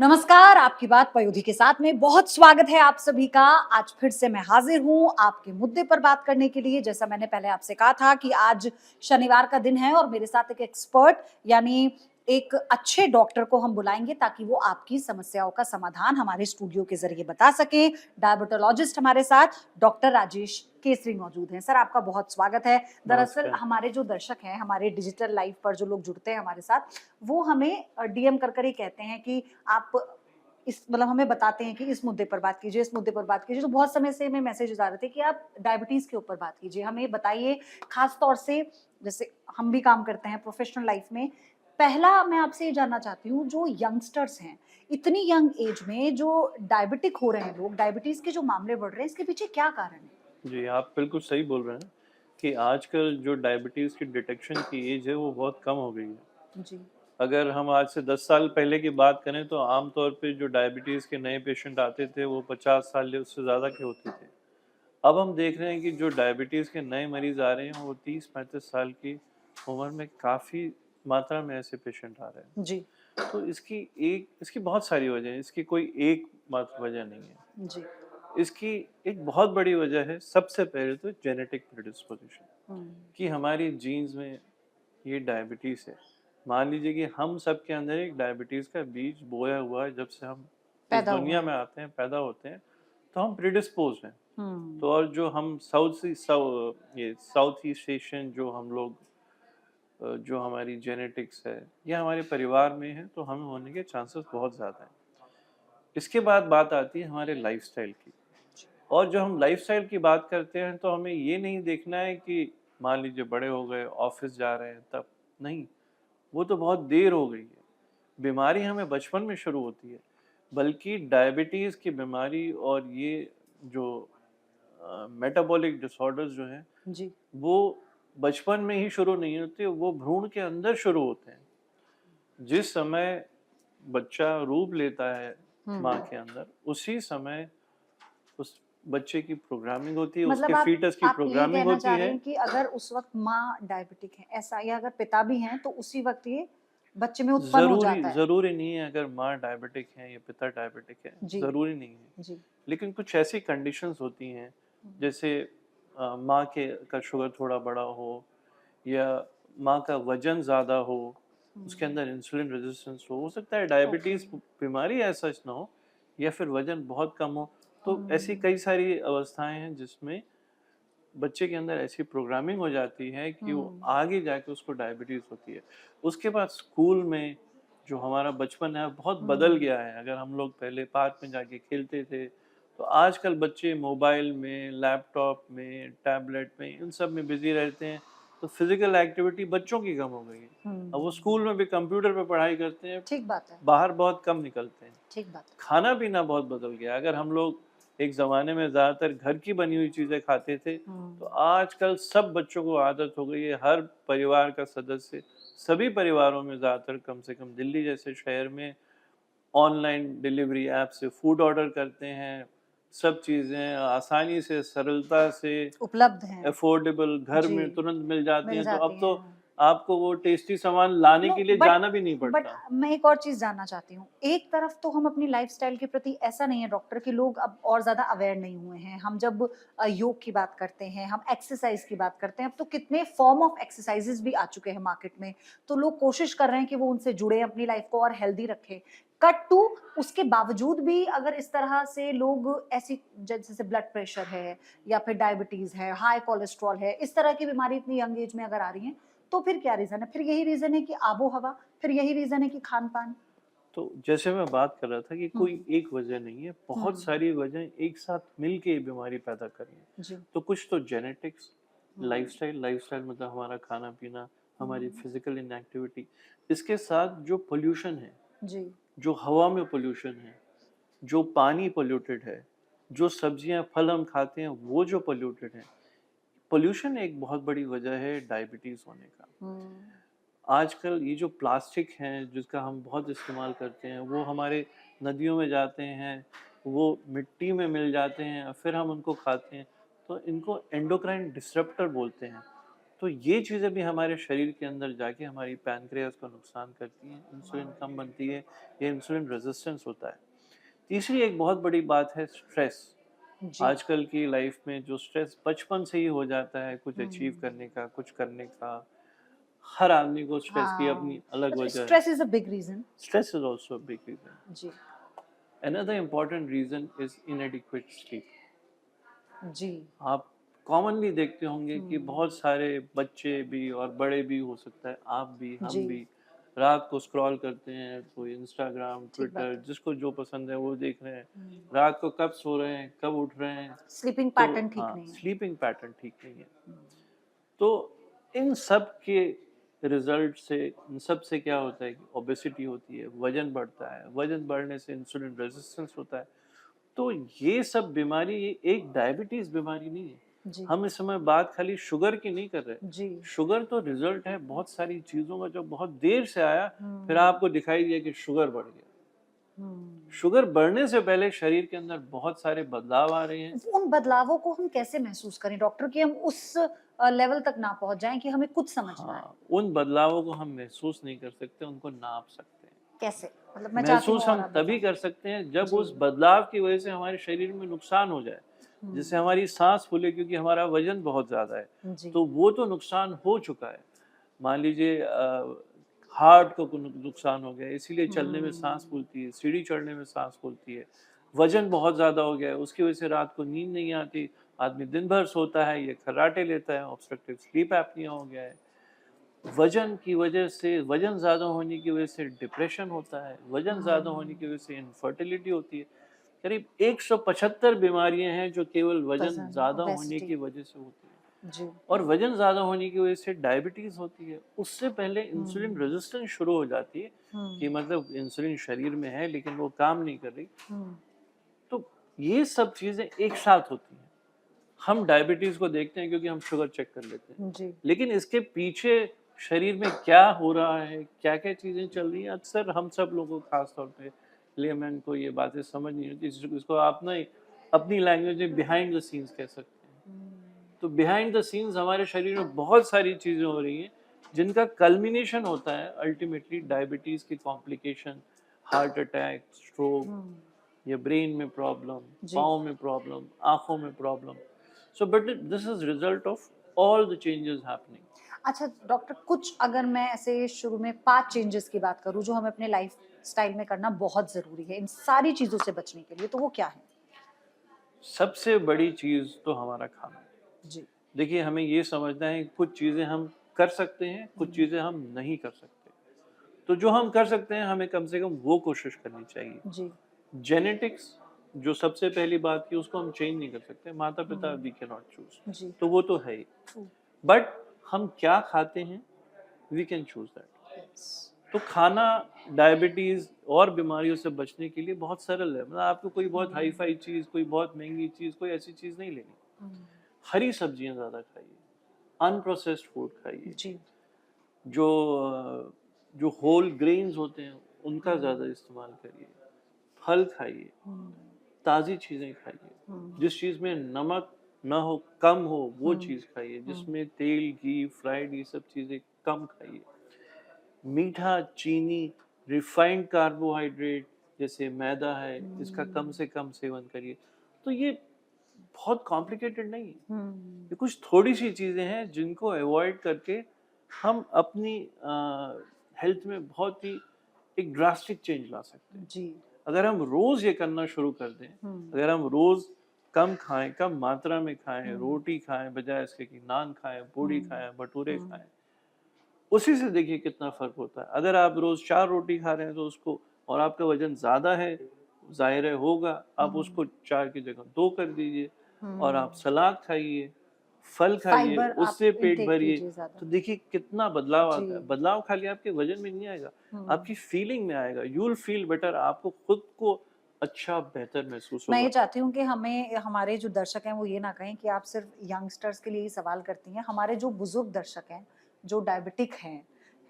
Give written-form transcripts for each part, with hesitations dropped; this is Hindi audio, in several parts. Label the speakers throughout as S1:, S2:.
S1: नमस्कार, आपकी बात पयोधी के साथ में बहुत स्वागत है आप सभी का। आज फिर से मैं हाजिर हूँ आपके मुद्दे पर बात करने के लिए। जैसा मैंने पहले आपसे कहा था कि आज शनिवार का दिन है और मेरे साथ एक एक्सपर्ट यानी एक अच्छे डॉक्टर को हम बुलाएंगे ताकि वो आपकी समस्याओं का समाधान हमारे स्टूडियो के जरिए बता सकें। डायबिटोलॉजिस्ट हमारे साथ डॉक्टर राजेश केसरी मौजूद हैं। सर, आपका बहुत स्वागत है। दरअसल
S2: नमस्कार।
S1: हमारे जो दर्शक हैं, हमारे डिजिटल लाइव पर जो लोग जुड़ते हैं हमारे साथ, वो हमें डीएम कर कर ही कहते हैं कि आप इस मतलब हमें बताते हैं कि इस मुद्दे पर बात कीजिए, इस मुद्दे पर बात कीजिए। तो बहुत समय से हमें मैसेजेस आ रहे थे कि आप डायबिटीज के ऊपर बात कीजिए, हमें बताइए। खास तौर से जैसे हम भी काम करते हैं प्रोफेशनल लाइफ में। पहला मैं आपसे ये जानना चाहती हूँ, जो यंगस्टर्स हैं, इतनी यंग एज में जो डायबिटिक हो रहे हैं लोग, डायबिटीज के जो मामले बढ़ रहे हैं, इसके पीछे क्या कारण है?
S2: जी, आप बिल्कुल सही बोल रहे हैं कि आजकल जो डायबिटीज़ की डिटेक्शन की एज है, वो बहुत कम हो गई है।
S1: जी।
S2: अगर हम आज से 10 साल पहले की बात करें, तो आम तौर पे जो डायबिटीज़ के नए पेशेंट आते थे, वो 50 साल या उससे ज़्यादा के होते थे। अब हम देख रहे हैं कि जो डायबिटीज़ के नए मरीज़ आ रहे हैं, वो 30-35 साल की उम्र में काफ़ी मात्रा में ऐसे पेशेंट आ रहे हैं।
S1: जी।
S2: तो इसकी बहुत सारी वजह हैं, इसकी कोई एक मात्र वजह नहीं है।
S1: जी।
S2: इसकी एक बहुत बड़ी वजह है, सबसे पहले तो जेनेटिक प्रेडिस्पोज़िशन,
S1: हम्म।
S2: कि हमारी जीन्स में ये डायबिटीज़ है। मान लीजिए कि हम सब के अंदर एक डायबिटीज़ का बीज बोया हुआ है। जब से हम इस
S1: पैदा हुए
S2: दुनिया
S1: हैं।
S2: में आते हैं, पैदा होते हैं, तो हम प्रेडिस्पोज़ हैं।
S1: हम्म।
S2: तो और जो हम साउथ ईस्ट एशियन जो हम लोग जो हमारी जेनेटिक्स है, या हमारे परिवार में है, तो हमें होने के चांसेस बहुत ज़्यादा हैं। इसके बाद बात आती है हमारे लाइफ़स्टाइल की। और जब हम लाइफ़स्टाइल की बात करते हैं, तो हमें ये नहीं देखना है कि मान लीजिए बड़े हो गए, ऑफ़िस जा रहे हैं तब, नहीं, वो तो बहुत देर हो गई है। बीमारी हमें बचपन में शुरू होती है, बल्कि डायबिटीज़ की बीमारी और ये जो मेटाबॉलिक डिसऑर्डर्स जो हैं,
S1: जी।
S2: वो बचपन में ही शुरू नहीं होते, वो भ्रूण के अंदर शुरू होते हैं। जिस समय बच्चा रूप लेता है माँ
S1: हम्म।
S2: के अंदर, उसी समय उस बच्चे की प्रोग्रामिंग होती है, उसके
S1: मतलब आप
S2: फीटस की
S1: आप ये
S2: प्रोग्रामिंग
S1: कहना
S2: होती
S1: चाह रहे
S2: है।
S1: हैं कि अगर उस वक़्त माँ डायबिटिक है, ऐसा, या अगर पिता भी हैं, तो उसी वक़्त ये बच्चे में उत्पन्न हो
S2: ज़रूरी
S1: जाता है?
S2: ज़रूरी नहीं है अगर माँ डायबिटिक है या पिता डायबिटिक है,
S1: जी।
S2: ज़रूरी नहीं है।
S1: जी।
S2: लेकिन कुछ ऐसी कंडीशंस होती हैं,
S1: हुँ।
S2: जैसे माँ के का शुगर थोड़ा बड़ा हो, या माँ का वज़न ज़्यादा हो, उसके
S1: हुँ।
S2: अंदर इंसुलिन रेज़िस्टेंस हो सकता है
S1: ओके।
S2: डायबिटीज़ बीमारी ऐसा ना हो, या फिर वज़न बहुत कम हो। तो ऐसी
S1: हुँ।
S2: कई सारी अवस्थाएँ हैं जिसमें बच्चे के अंदर ऐसी प्रोग्रामिंग हो जाती है कि वो
S1: हुँ।
S2: आगे जाके उसको डायबिटीज़ होती है। उसके बाद स्कूल में जो हमारा बचपन है बहुत बदल
S1: हुँ।
S2: गया है। अगर हम लोग पहले पार्क में जाके खेलते थे, तो आजकल बच्चे मोबाइल में, लैपटॉप में, टैबलेट में, इन सब में बिज़ी रहते हैं, तो फिज़िकल एक्टिविटी बच्चों की कम हो गई है। अब वो
S1: हुँ।
S2: स्कूल में भी कंप्यूटर पे पढ़ाई करते हैं,
S1: ठीक बात है।
S2: बाहर बहुत कम निकलते हैं।
S1: ठीक बात है।
S2: खाना-पीना बहुत बदल गया। अगर हम लोग एक ज़माने में ज़्यादातर घर की बनी हुई चीज़ें खाते थे, तो
S1: हुँ।
S2: आजकल सब बच्चों को आदत हो गई है, हर परिवार का सदस्य, सभी परिवारों में ज़्यादातर कम से कम दिल्ली जैसे शहर में ऑनलाइन डिलीवरी ऐप से फूड ऑर्डर करते हैं। सब चीज़ें आसानी से, सरलता से,
S1: उपलब्ध हैं।
S2: अफ़ोर्डेबल घर
S1: जी।
S2: में तुरंत मिल जाती
S1: मिल
S2: हैं, तो
S1: जाती
S2: अब तो
S1: हैं।
S2: आपको वो टेस्टी सामान लाने
S1: नो
S2: के लिए
S1: बट
S2: जाना भी नहीं
S1: बट
S2: पड़ता।
S1: मैं एक और चीज़ जानना चाहती हूँ। एक तरफ तो हम अपनी लाइफ़स्टाइल के प्रति, ऐसा नहीं है डॉक्टर कि लोग अब और ज़्यादा अवेयर नहीं हुए हैं। हम जब योग की बात करते हैं, हम एक्सरसाइज़ की बात करते हैं, अब तो कितने फॉर्म ऑफ एक्सरसाइज़ेज़ भी आ चुके हैं मार्केट में। तो लोग कोशिश कर रहे हैं कि वो उनसे जुड़ें, अपनी लाइफ़ को और हेल्दी रखें। कट टू उसके बावजूद भी अगर इस तरह से लोग ऐसी जैसे ब्लड प्रेशर है या फिर डायबिटीज़ है, हाई कोलेस्टेरॉल है, इस तरह की बीमारी इतनी यंग एज में अगर आ रही हैं, तो फिर क्या रीज़न है? फिर यही रीज़न है कि आबो-हवा, फिर यही रीज़न है कि खान-पान?
S2: तो जैसे मैं बात कर रहा था कि कोई
S1: हुँ।
S2: एक वजह नहीं है, बहुत
S1: हुँ।
S2: सारी वजह एक साथ मिल के ये बीमारी पैदा करी है।
S1: जी।
S2: तो कुछ तो जेनेटिक्स,
S1: हुँ।
S2: लाइफ़स्टाइल मतलब हमारा खाना-पीना, हमारी
S1: हुँ।
S2: फिज़िकल इनएक्टिविटी, इसके साथ जो पॉल्यूशन है,
S1: जी।
S2: जो हवा में पॉल्यूशन है, जो पानी पॉल्यूटेड है, जो सब्जियाँ, फल हम खाते हैं वो जो पॉल्यूटेड है, पॉल्यूशन एक बहुत बड़ी वजह है डायबिटीज़ होने का।
S1: हुँ।
S2: आजकल ये जो प्लास्टिक हैं, जिसका हम बहुत इस्तेमाल करते हैं, वो हमारे नदियों में जाते हैं, वो मिट्टी में मिल जाते हैं, फिर हम उनको खाते हैं, तो इनको एंडोक्राइन डिसरप्टर बोलते हैं। तो ये चीज़ें भी हमारे शरीर के अंदर जाके हमारी पैनक्रियास को नुकसान करती हैं, इंसुलिन कम बनती है, ये इंसुलिन रेजिस्टेंस होता है। तीसरी एक बहुत बड़ी बात है स्ट्रेस।
S1: जी।
S2: आजकल की लाइफ में जो स्ट्रेस बचपन से ही हो जाता है, कुछ अचीव
S1: हम्म।
S2: करने का, कुछ करने का, हर आदमी को स्ट्रेस की अपनी
S1: हाँ,
S2: अलग
S1: मतलब
S2: वजह है।
S1: Stress is a big reason.
S2: Stress is also big reason.
S1: जी।
S2: Another important reason is inadequate sleep.
S1: जी।
S2: आप कॉमनली देखते होंगे कि
S1: हम्म।
S2: बहुत सारे बच्चे भी और बड़े भी, हो सकता है आप भी,
S1: जी।
S2: हम भी, रात को स्क्रॉल करते हैं, कोई इंस्टाग्राम,
S1: ठीक बात
S2: ट्विटर,
S1: है।
S2: जिसको जो पसंद है वो देख रहे हैं। रात को कब सो रहे हैं, कब उठ रहे हैं,
S1: स्लीपिंग
S2: तो
S1: पैटर्न ठीक
S2: हाँ,
S1: नहीं है।
S2: स्लीपिंग पैटर्न ठीक नहीं है। तो इन सब के रिजल्ट से, इन सब से क्या होता है कि ओबेसिटी होती है, वजन बढ़ता है, वजन बढ़ने से इंसुलिन रेजिस्टेंस होता है। तो ये सब बीमारी, ये एक डायबिटीज बीमारी नहीं है।
S1: जी।
S2: हम इस समय बात खाली शुगर की नहीं कर रहे।
S1: जी।
S2: शुगर तो रिजल्ट है बहुत सारी चीजों का जो बहुत देर से आया, फिर
S1: हम्म।
S2: आपको दिखाई दिया कि शुगर बढ़ गया।
S1: हम्म।
S2: शुगर बढ़ने से पहले शरीर के अंदर बहुत सारे बदलाव आ रहे हैं।
S1: उन बदलावों को हम कैसे महसूस करें डॉक्टर, कि हम उस लेवल तक ना पहुंच जाएं कि हमें कुछ समझ ना आए?
S2: हाँ, उन बदलावों को हम महसूस नहीं कर सकते, उनको नाप सकते हैं।
S1: कैसे? मतलब मैं चाहती हूँ
S2: महसूस
S1: और
S2: हम
S1: आप
S2: तभी
S1: बताएं।
S2: कर सकते हैं जब
S1: जी।
S2: उस बदलाव की वजह से हमारे शरीर में नुकसान हो जाए, जिससे
S1: हम्म।
S2: हमारी सांस फूले, क्योंकि हमारा वजन बहुत ज्यादा है।
S1: जी।
S2: तो वो तो नुकसान हो चुका है। मान लीजिए हार्ट को नुकसान हो गया, इसीलिए चलने में सांस
S1: हम्म।
S2: फूलती है, सीढ़ी चढ़ने में सांस फूलती है। वजन बहुत ज्यादा हो गया है, उसकी वजह से रात को नींद नहीं आती, आदमी दिन भर सोता है, ये खर्राटे लेता है, ऑब्स्ट्रक्टिव स्लीप एपनिया हो गया है। वजन की वजह से, वजन ज़्यादा होने की वजह से डिप्रेशन होता है, वजन ज़्यादा होने की वजह से इनफर्टिलिटी होती है। करीब 175 बीमारियां हैं जो केवल वजन
S1: वजन,
S2: ज़्यादा होने
S1: ओबेसिटी।
S2: की वजह से होती है।
S1: जी।
S2: और वजन ज़्यादा होने की वजह से डायबिटीज़ होती है। उससे पहले इंसुलिन
S1: हम्म।
S2: रेजिस्टेंस शुरू हो जाती है, कि
S1: हम्म।
S2: मतलब इंसुलिन शरीर में है लेकिन वो काम नहीं कर रही।
S1: हम्म।
S2: तो ये सब चीज़ें एक साथ होती हैं। हम डायबिटीज को देखते हैं क्योंकि हम शुगर चेक कर लेते हैं,
S1: जी।
S2: लेकिन इसके पीछे शरीर में क्या हो रहा है, क्या क्या चीजें चल रही हैं, अक्सर हम सब लोगों को खास तौर पे लेमैन को ये बातें समझ नहीं होती। इसको आप ना अपनी लैंग्वेज में बिहाइंड द सीन्स कह सकते हैं। तो बिहाइंड द सीन्स हमारे शरीर में बहुत सारी चीजें हो रही हैं, जिनका कल्मिनेशन होता है अल्टीमेटली डायबिटीज की कॉम्प्लिकेशन, हार्ट अटैक, स्ट्रोक,
S1: हम्म।
S2: या ब्रेन में प्रॉब्लम,
S1: जी।
S2: पाँव में प्रॉब्लम, आँखों में problem. So but this is result of all the changes happening.
S1: अच्छा डॉक्टर, कुछ अगर मैं ऐसे शुरू में 5 चेंजेस की बात करूँ जो हमें अपने लाइफ स्टाइल में करना बहुत ज़रूरी है इन सारी चीज़ों से बचने के लिए, तो वो क्या है?
S2: सबसे बड़ी चीज़ तो हमारा खाना है।
S1: जी।
S2: देखिए, हमें ये समझना है कि कुछ चीज़ें हम कर सकते हैं, कुछ
S1: हुँ।
S2: चीज़ें हम नहीं कर सकते। तो जो हम कर सकते हैं, हमें कम से कम वो कोशिश करनी चाहिए।
S1: जी।
S2: जेनेटिक्स, जो सबसे पहली बात की, उसको हम चेंज नहीं कर सकते। माता-पिता
S1: हुँ।
S2: वी कैन नॉट चूज़,
S1: जी।
S2: तो वो तो है ही।
S1: ट्रू।
S2: बट हम क्या खाते हैं, we can choose that.
S1: Yes.
S2: तो खाना डायबिटीज और बीमारियों से बचने के लिए बहुत सरल है। मतलब आपको कोई बहुत हाई
S1: हुँ।
S2: फाई चीज़, कोई बहुत महंगी चीज़, कोई ऐसी चीज़ नहीं लेनी।
S1: हुँ।
S2: हरी सब्जियां ज़्यादा खाइए, अनप्रोसेस्ड फूड खाइए,
S1: जी।
S2: जो जो होल ग्रेन्स होते हैं उनका ज़्यादा
S1: हुँ।
S2: इस्तेमाल करिए, फल खाइए,
S1: हुँ।
S2: ताज़ी चीज़ें खाइए,
S1: हुँ।
S2: जिस चीज़ में नमक ना हो, कम हो, वो
S1: हुँ।
S2: चीज़ खाइए,
S1: हुँ।
S2: जिसमें तेल, घी, फ्राइड, ये सब चीज़ें कम खाइए। मीठा, चीनी, रिफाइंड कार्बोहाइड्रेट जैसे मैदा है, इसका कम
S1: हुँ।
S2: से कम सेवन करिए। तो ये बहुत कॉम्प्लिकेटेड नहीं है।
S1: हुँ।
S2: ये कुछ थोड़ी-सी चीज़ें हैं जिनको अवॉइड करके हम अपनी हेल्थ में बहुत ही एक ड्रास्टिक चेंज ला सकते हैं।
S1: जी।
S2: अगर हम रोज़ ये करना शुरू कर दें,
S1: हुँ।
S2: अगर हम रोज़ कम खाएँ, कम मात्रा में खाएँ,
S1: हुँ।
S2: रोटी खाएँ बजाय इसके कि नान खाएँ, पूड़ी
S1: हुँ।
S2: खाएँ, भटूरे
S1: हुँ।
S2: खाएँ, उसी से देखिए कितना फ़र्क होता है। अगर आप रोज़ 4 रोटी खा रहे हैं तो उसको, और आपका वज़न ज़्यादा है, ज़ाहिर है होगा, आप
S1: हुँ।
S2: उसको 4 की जगह 2 कर दीजिए, और आप
S1: हुँ।
S2: सलाद खाइए, फल खाइए,
S1: फाइबर आप
S2: उससे पेट
S1: इनटेक
S2: भरिए।
S1: कीजिए
S2: तो
S1: ज़्यादा।
S2: देखिए कितना बदलाव
S1: जी।
S2: आता है। बदलाव खाली आपके वज़न में नहीं आएगा,
S1: हुँ।
S2: आपकी फीलिंग में आएगा। यू विल फील बेटर, आपको खुद को अच्छा, बेहतर महसूस
S1: मैं ये
S2: होगा।
S1: चाहती हूँ कि हमें, हमारे जो दर्शक हैं वो ये ना कहें कि आप सिर्फ यंगस्टर्स के लिए ही सवाल करती हैं। हमारे जो बुजुर्ग दर्शक हैं, जो डायबिटिक हैं,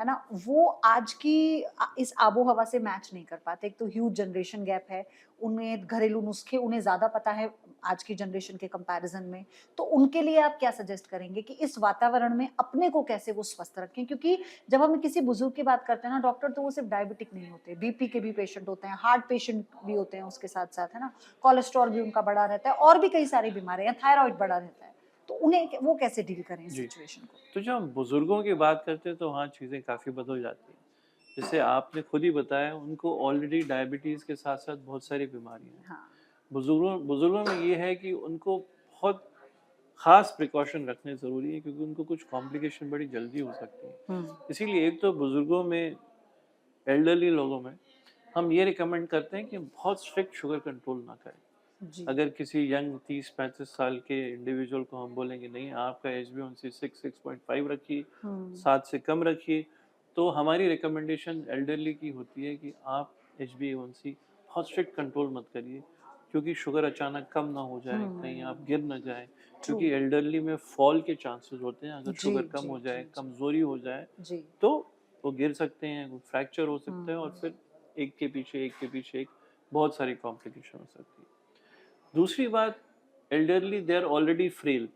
S1: है ना? वो आज की इस आबो-हवा से मैच नहीं कर पाते। एक तो ह्यूज जनरेशन गैप है, उन्हें घरेलू नुस्खे उन्हें ज़्यादा पता है आज की जनरेशन के कंपैरिजन में, तो उनके लिए आप क्या सजेस्ट करेंगे कि इस वातावरण में अपने को कैसे वो स्वस्थ रखें? क्योंकि जब हम किसी बुजुर्ग की बात करते हैं ना डॉक्टर, तो वो सिर्फ डायबिटिक नहीं होते, बीपी के भी पेशेंट होते हैं, हार्ट पेशेंट भी होते हैं उसके साथ साथ, है ना, कोलेस्ट्रॉल भी उनका बढ़ा रहता है और भी कई सारी बीमारियां, थायराइड बढ़ा रहता है, तो उन्हें वो कैसे डील करें इस
S2: जी।
S1: सिचुएशन को?
S2: तो जब हम बुजुर्गों की बात करते हैं तो वहाँ चीज़ें काफ़ी बदल जाती हैं। जैसे आपने खुद ही बताया, उनको ऑलरेडी डायबिटीज़ के साथ साथ बहुत सारी बीमारियां हैं।
S1: हाँ।
S2: बुजुर्गों बुजुर्गों में ये है कि उनको बहुत खास प्रिकॉशन रखने ज़रूरी है, क्योंकि उनको कुछ कॉम्प्लिकेशन बड़ी जल्दी हो सकती है।
S1: हम्म।
S2: इसीलिए एक तो बुजुर्गों में, एल्डरली लोगों में हम ये रिकमेंड करते हैं कि बहुत स्ट्रिक्ट शुगर कंट्रोल ना करें।
S1: जी।
S2: अगर किसी यंग 30-35 साल के इंडिविजुअल को हम बोलेंगे नहीं, आपका HbA1c 6.5 रखिए,
S1: हम्म।
S2: 7 से कम रखिए, तो हमारी रिकमेंडेशन एल्डरली की होती है कि आप HbA1c बहुत स्ट्रिक्ट कंट्रोल मत करिए, क्योंकि शुगर अचानक कम ना हो जाए, कहीं आप गिर ना जाए,
S1: ट्रू।
S2: क्योंकि एल्डरली में फॉल के चांसेस होते हैं। अगर
S1: जी
S2: शुगर कम
S1: जी
S2: हो
S1: जी
S2: जाए,
S1: जी
S2: कमज़ोरी हो जाए,
S1: जी।
S2: तो वो गिर सकते हैं, फ्रैक्चर हो सकता है, और
S1: हम्म।
S2: फिर एक के पीछे एक बहुत सारी कॉम्प्लिकेशन हो सकती है। दूसरी बात, elderly they are already frail,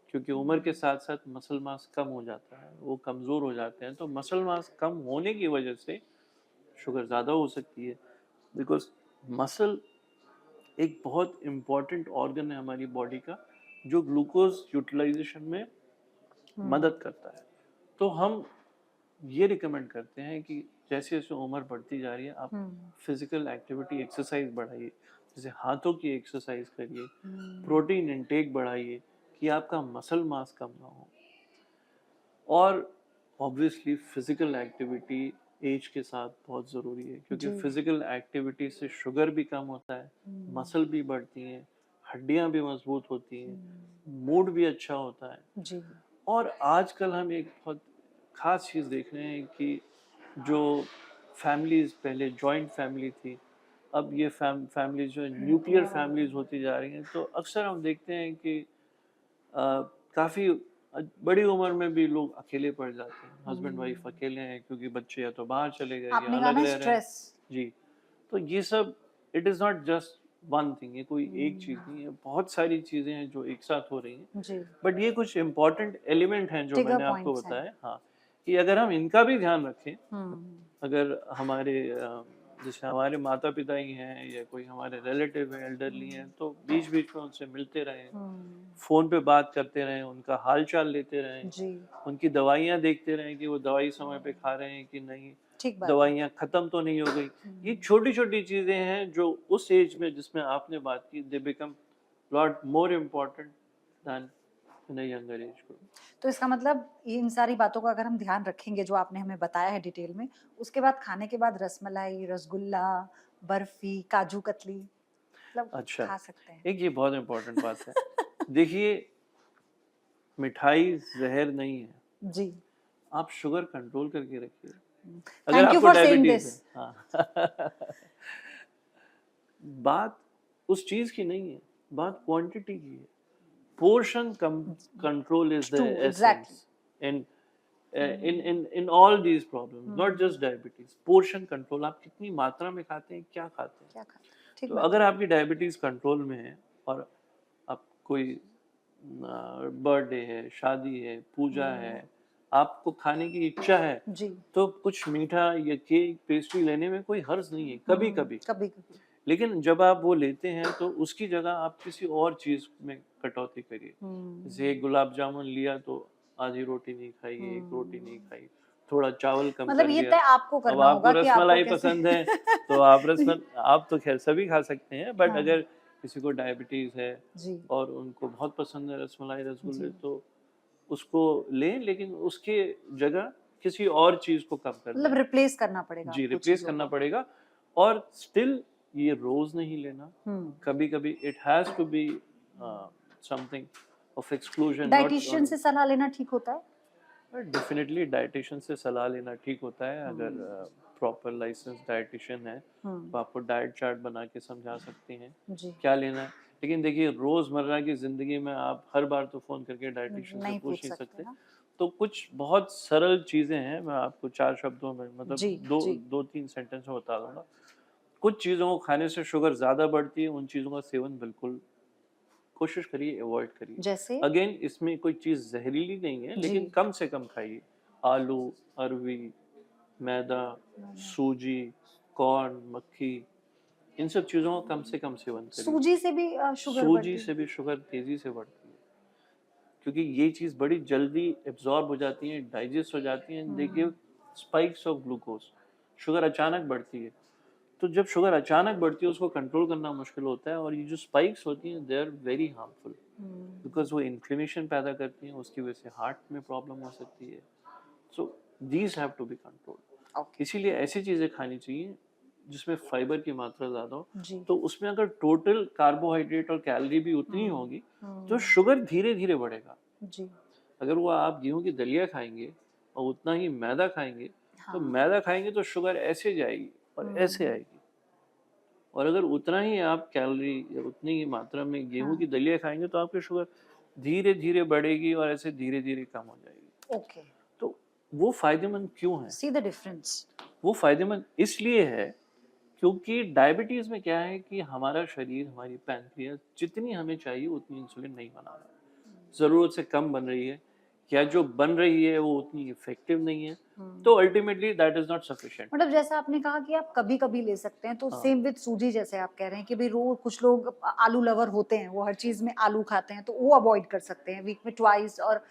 S2: क्योंकि उम्र के साथ साथ मसल मास कम हो जाता है, वो कमज़ोर हो जाते हैं, तो मसल मास कम होने की वजह से शुगर ज़्यादा हो सकती है। बिकॉज मसल एक बहुत इम्पॉर्टेंट ऑर्गन है हमारी बॉडी का, जो ग्लूकोज यूटिलाइजेशन में
S1: हम्म।
S2: मदद करता है। तो हम ये रिकमेंड करते हैं कि जैसे जैसे उम्र बढ़ती जा रही है, आप
S1: हम्म।
S2: फिजिकल एक्टिविटी, एक्सरसाइज बढ़ाइए, जैसे हाथों की एक्सरसाइज करिए,
S1: हम्म।
S2: प्रोटीन इंटेक बढ़ाइए, कि आपका मसल मास कम ना हो। और ऑब्वियसली फिजिकल एक्टिविटी एज के साथ बहुत ज़रूरी है, क्योंकि
S1: जी।
S2: फिजिकल एक्टिविटी से शुगर भी कम होता है,
S1: हम्म।
S2: मसल भी बढ़ती हैं, हड्डियां भी मजबूत होती हैं,
S1: हम्म।
S2: मूड भी अच्छा होता है।
S1: जी।
S2: और आजकल हम एक बहुत ख़ास चीज़ देख रहे हैं कि जो फैमिलीज़, पहले जॉइंट फैमिली थी, अब ये फैमिलीज़ जो न्यूक्लियर फैमिलीज़ होती जा रही हैं, तो अक्सर हम देखते हैं कि काफ़ी बड़ी उम्र में भी लोग अकेले पड़ जाते हैं, हस्बैंड वाइफ
S1: हम्म।
S2: अकेले हैं, क्योंकि बच्चे या तो बाहर चले गए या
S1: आपने कहा
S2: अलग
S1: ना
S2: रह रहे हैं।
S1: स्ट्रेस।
S2: जी। तो ये सब, it is not just one thing, ये कोई एक चीज़
S1: हम्म।
S2: नहीं है, बहुत सारी चीज़ें हैं जो एक साथ हो रही हैं।
S1: जी।
S2: बट ये कुछ इम्पोर्टेंट एलिमेंट हैं जो
S1: ट्रिगर
S2: मैंने आपको
S1: पॉइंट्स हैं।
S2: बताया, हाँ, कि अगर हम इनका भी ध्यान रखें,
S1: हम्म।
S2: अगर हमारे जैसे हमारे माता पिता ही हैं या कोई हमारे रिलेटिव है, एल्डरली हैं,
S1: हम्म।
S2: तो बीच बीच में उनसे मिलते रहें,
S1: हम्म।
S2: फ़ोन पे बात करते रहें, उनका हाल चाल लेते रहें,
S1: जी।
S2: उनकी दवाइयाँ देखते रहें कि वो दवाई समय पे खा रहे हैं कि नहीं,
S1: ठीक बात है।
S2: दवाइयाँ ख़त्म तो नहीं हो गई। ये
S1: हम्म।
S2: छोटी छोटी चीज़ें हैं जो उस एज में जिसमें आपने बात की, they become lot more important than in a younger age group.
S1: तो इसका मतलब इन सारी बातों का अगर हम ध्यान रखेंगे जो आपने हमें बताया है डिटेल में, उसके बाद खाने के बाद रसमलाई, रसगुल्ला, बर्फी, काजू कतली मतलब
S2: अच्छा,
S1: खा सकते हैं।
S2: एक ये बहुत इम्पोर्टेंट बात है। देखिए, मिठाई ज़हर नहीं है,
S1: जी।
S2: आप शुगर कंट्रोल करके रखिए। अगर
S1: थैंक यू
S2: आपको
S1: फॉर सेइंग
S2: डायबिटीज़
S1: दिस।
S2: है, हाँ। बात उस चीज़ की नहीं है, बात क्वांटिटी की है। Portion come control is the
S1: true, exactly.
S2: Essence in in all these problems, not just diabetes. Portion control, आप कितनी मात्रा में खाते हैं, क्या खाते हैं।
S1: क्या खाते हैं? ठीक
S2: तो
S1: बात
S2: अगर
S1: है।
S2: आपकी डायबिटीज़ कंट्रोल में है, और आप कोई बर्थडे है, शादी है, पूजा है,
S1: हम्म।
S2: आपको खाने की इच्छा है,
S1: जी।
S2: तो कुछ मीठा या केक, पेस्ट्री लेने में कोई हर्ज नहीं है, कभी-कभी।
S1: कभी कभी।
S2: लेकिन जब आप वो लेते हैं तो उसकी जगह आप किसी और चीज़ में कटौती करिए। जैसे
S1: हम्म।
S2: एक गुलाब जामुन लिया तो आधी रोटी नहीं खाई, एक रोटी नहीं
S1: हम्म।
S2: खाई, थोड़ा चावल कम
S1: मतलब
S2: कर
S1: ये
S2: लिया।
S1: तय आपको
S2: अब
S1: करना
S2: आपको
S1: होगा कि आपको
S2: रसमलाई
S1: कैसे।
S2: पसंद है, तो आप तो ख़ैर सभी खा सकते हैं, बट
S1: हाँ।
S2: अगर किसी को डायबिटीज़ है
S1: जी।
S2: और उनको बहुत पसंद है रसमलाई, रसगुल्ले,
S1: जी।
S2: तो उसको लें, लेकिन उसके जगह किसी और चीज़ को कम कर
S1: मतलब
S2: दें।
S1: रिप्लेस करना पड़ेगा
S2: जी,
S1: आपको
S2: रिप्लेस
S1: चीज़ों
S2: करना
S1: को।
S2: पड़ेगा। और स्टिल ये रोज़ नहीं लेना।
S1: हुँ।
S2: कभी-कभी it has to be something of exclusion,
S1: dietician
S2: not.
S1: से सलाह लेना ठीक होता है?
S2: डेफिनिटली डायटीशियन से सलाह लेना ठीक होता है। अगर
S1: हुँ।
S2: प्रॉपर लाइसेंस डायटीशियन है,
S1: हुँ।
S2: तो आपको डाइट चार्ट बना के समझा सकते हैं
S1: जी।
S2: क्या लेना है। लेकिन देखिए, रोज़मर्रा की ज़िंदगी में आप हर बार तो फ़ोन करके डायटीशियन से
S1: नहीं
S2: पूछ
S1: पूछ
S2: नहीं
S1: सकते
S2: सकते।
S1: ना।
S2: तो कुछ बहुत सरल चीज़ें हैं, मैं आपको 4 शब्दों में, मतलब
S1: जी, जी।
S2: 2-3 सेंटेंस में बता दूँगा। कुछ चीज़ों को खाने से शुगर ज़्यादा बढ़ती है, उन चीज़ों का सेवन बिल्कुल कोशिश करिए अवॉइड करिए।
S1: जैसे
S2: अगेन इसमें कोई चीज़ जहरीली नहीं है, लेकिन
S1: जी।
S2: कम से कम खाइए। आलू, अरवी, मैदा, सूजी, कॉर्न, मक्खी, इन सब चीज़ों का कम से कम सेवन करिए।
S1: सूजी से भी शुगर
S2: सूजी
S1: बढ़ती
S2: से
S1: है?
S2: भी शुगर तेज़ी से बढ़ती है, क्योंकि ये चीज़ बड़ी जल्दी एब्ज़ॉर्ब हो जाती है, डाइजेस्ट हो जाती हैं, they give spikes of glucose. Sugar अचानक बढ़ती है, तो जब शुगर अचानक बढ़ती है उसको कंट्रोल करना मुश्किल होता है, और ये जो स्पाइक्स होती हैं they are very harmful, because वो इन्फ्लेमेशन पैदा करती हैं, उसकी वजह से हार्ट में प्रॉब्लम हो सकती है। So these have to be controlled.
S1: Okay
S2: इसीलिए ऐसी चीज़ें खानी चाहिए जिसमें फाइबर की मात्रा ज़्यादा हो,
S1: जी।
S2: तो उसमें अगर टोटल कार्बोहाइड्रेट और कैलोरी भी उतनी होगी तो
S1: हम्म,
S2: शुगर धीरे धीरे बढ़ेगा।
S1: जी
S2: अगर वो आप गेहूं की दलिया खाएंगे और उतना ही मैदा खाएंगे, तो
S1: हाँ
S2: मैदा खाएंगे तो शुगर ऐसे जाएगी और ऐसे आएगी। और अगर उतना ही आप कैलोरी या उतनी ही मात्रा में गेहूं की
S1: हाँ
S2: दलिया खाएंगे तो आपकी शुगर धीरे धीरे बढ़ेगी और ऐसे धीरे धीरे कम हो जाएगी।
S1: ओके
S2: तो वो फायदेमंद क्यों है?
S1: सी द डिफरेंस
S2: वो फायदेमंद इसलिए है क्योंकि डायबिटीज में क्या है कि हमारा शरीर, हमारी पैंक्रियास जितनी हमें चाहिए उतनी इंसुलिन नहीं बना रहा है, ज़रूरत से कम बन रही है, या जो बन रही है वो उतनी इफेक्टिव नहीं है, तो ultimately that is not sufficient.
S1: मतलब जैसा आपने कहा कि आप कभी कभी ले सकते हैं, तो
S2: हाँ
S1: सेम विद सूजी, जैसे आप कह रहे हैं कि भाई रोज कुछ लोग आलू लवर होते हैं, वो हर चीज में आलू खाते हैं, तो वो अवॉइड कर सकते हैं, वीक में ट्वाइस और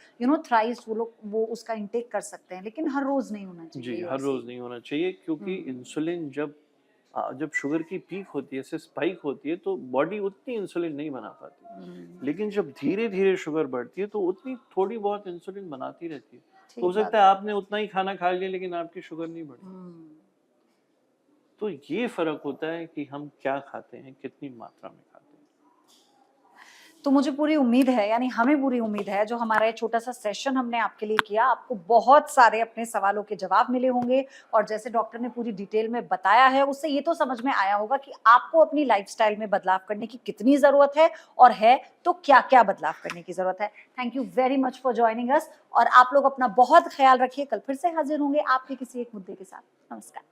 S1: थ्राइस वो लोग वो उसका इंटेक कर सकते हैं, लेकिन हर रोज नहीं होना
S2: जी,
S1: चाहिए
S2: हर
S1: ऐसे
S2: रोज नहीं होना चाहिए, क्योंकि
S1: हम्म
S2: इंसुलिन जब शुगर की पीक होती है, से स्पाइक होती है, तो बॉडी उतनी इंसुलिन नहीं बना पाती। लेकिन जब धीरे धीरे शुगर बढ़ती है तो उतनी थोड़ी बहुत इंसुलिन बनाती रहती है। तो हो
S1: ठीक बात
S2: सकता है
S1: है
S2: आपने उतना ही खाना खा लिया लेकिन आपकी शुगर नहीं बढ़ी।
S1: हम्म
S2: तो ये फर्क होता है कि हम क्या खाते हैं, कितनी मात्रा में खाते हैं।
S1: तो मुझे पूरी उम्मीद है, यानी हमें पूरी उम्मीद है, जो हमारा ये छोटा सा सेशन हमने आपके लिए किया, आपको बहुत सारे अपने सवालों के जवाब मिले होंगे, और जैसे डॉक्टर ने पूरी डिटेल में बताया है, उससे ये तो समझ में आया होगा कि आपको अपनी लाइफस्टाइल में बदलाव करने की कितनी जरूरत है, और है तो क्या क्या बदलाव करने की जरूरत है। Thank you very much for joining us, और आप लोग अपना बहुत ख्याल रखिए। कल फिर से हाजिर होंगे आपके किसी एक मुद्दे के साथ। नमस्कार।